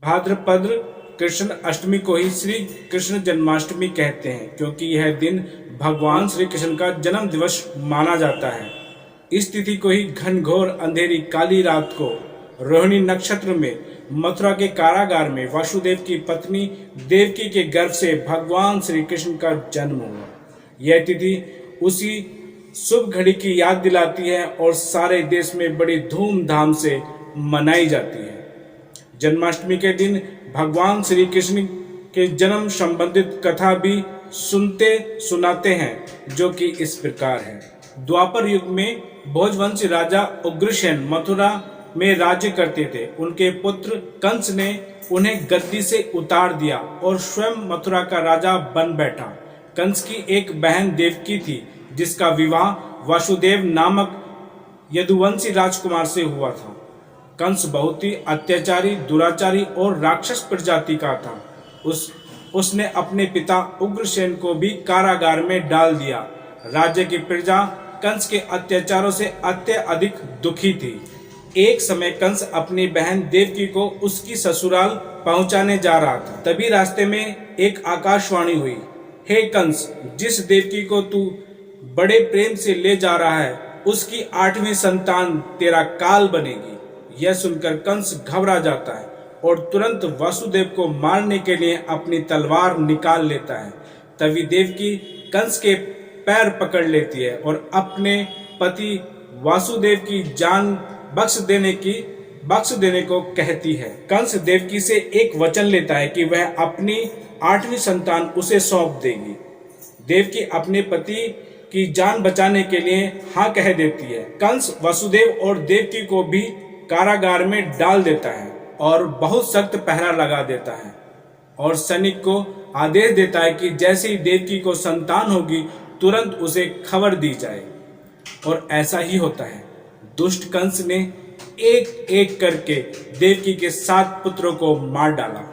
भाद्रपद कृष्ण अष्टमी को ही श्री कृष्ण जन्माष्टमी कहते हैं, क्योंकि यह दिन भगवान श्री कृष्ण का जन्म दिवस माना जाता है। इस तिथि को ही घनघोर अंधेरी काली रात को रोहिणी नक्षत्र में मथुरा के कारागार में वासुदेव की पत्नी देवकी के गर्भ से भगवान श्री कृष्ण का जन्म हुआ। यह तिथि उसी शुभ घड़ी की याद दिलाती है और सारे देश में बड़ी धूमधाम से मनाई जाती है। जन्माष्टमी के दिन भगवान श्री कृष्ण के जन्म संबंधित कथा भी सुनते सुनाते हैं, जो कि इस प्रकार है। द्वापर युग में भोजवंशी राजा उग्रसेन मथुरा में राज्य करते थे। उनके पुत्र कंस ने उन्हें गद्दी से उतार दिया और स्वयं मथुरा का राजा बन बैठा। कंस की एक बहन देवकी थी, जिसका विवाह वासुदेव नामक यदुवंशी राजकुमार से हुआ था। कंस बहुत ही अत्याचारी, दुराचारी और राक्षस प्रजाति का था। उसने अपने पिता उग्रसेन को भी कारागार में डाल दिया। राज्य की प्रजा कंस के अत्याचारों से अत्यधिक दुखी थी। एक समय कंस अपनी बहन देवकी को उसकी ससुराल पहुंचाने जा रहा था। तभी रास्ते में एक आकाशवाणी हुई, हे कंस, जिस देवकी को तू बड़े प्रेम से ले जा रहा है, उसकी 8वीं संतान तेरा काल बनेगी। यह सुनकर कंस घबरा जाता है और तुरंत वासुदेव को मारने के लिए अपनी तलवार निकाल लेता है। तभी देवकी कंस के पैर पकड़ लेती है और अपने पति वासुदेव की जान बख्श देने को कहती है। कंस देवकी से एक वचन लेता है कि वह अपनी 8वीं संतान उसे सौंप देगी। देवकी अपने पति की जान बचाने के लिए हाँ कह देती है। कंस वासुदेव और देवकी को भी कारागार में डाल देता है और बहुत सख्त पहरा लगा देता है और सैनिक को आदेश देता है कि जैसे ही देवकी को संतान होगी तुरंत उसे खबर दी जाए। और ऐसा ही होता है। दुष्ट कंस ने एक एक करके देवकी के 7 पुत्रों को मार डाला।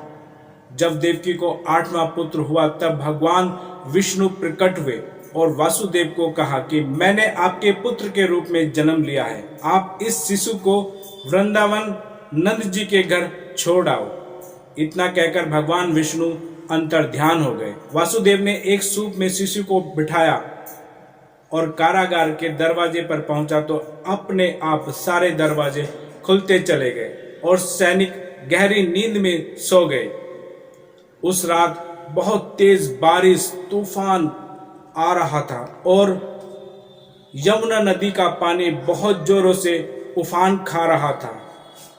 जब देवकी को 8वां पुत्र हुआ तब भगवान विष्णु प्रकट हुए और वासुदेव को कहा कि मैंने आपके पुत्र के रूप में जन्म लिया है। आप इस शिशु को वृंदावन नंद जी के घर छोड़ आओ। इतना कहकर भगवान विष्णु अंतर ध्यान हो गए। वासुदेव ने एक सूप में शिशु को बिठाया और कारागार के दरवाजे पर पहुंचा तो अपने आप सारे दरवाजे खुलते चले गए और सैनिक गहरी नींद में सो गए। उस रात बहुत तेज बारिश तूफान आ रहा था और यमुना नदी का पानी बहुत जोरों से उफान खा रहा था।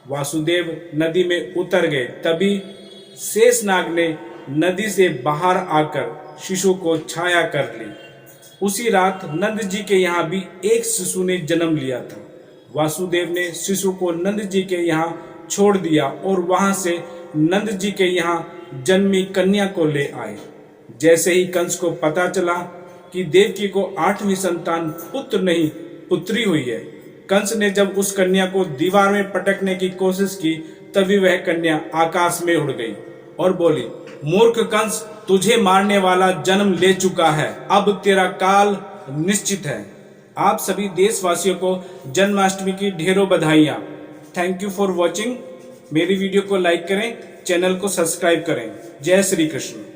वासुदेव नदी में उतर गए। तभी शेषनाग ने नदी से बाहर आकर शिशु को छाया कर ली। उसी रात नंद जी के यहाँ भी एक शिशु ने जन्म लिया था। वासुदेव ने शिशु को नंद जी के यहाँ छोड़ दिया और वहां से नंद जी के यहाँ जन्मी कन्या को ले आए। जैसे ही कंस को पता चला कि देवकी को 8वीं संतान पुत्र नहीं पुत्री हुई है, कंस ने जब उस कन्या को दीवार में पटकने की कोशिश की तभी वह कन्या आकाश में उड़ गई और बोली, मूर्ख कंस, तुझे मारने वाला जन्म ले चुका है, अब तेरा काल निश्चित है। आप सभी देशवासियों को जन्माष्टमी की ढेरों बधाइयां। Thank you for watching. मेरी वीडियो को लाइक करें, चैनल को सब्सक्राइब करें। जय श्री कृष्ण।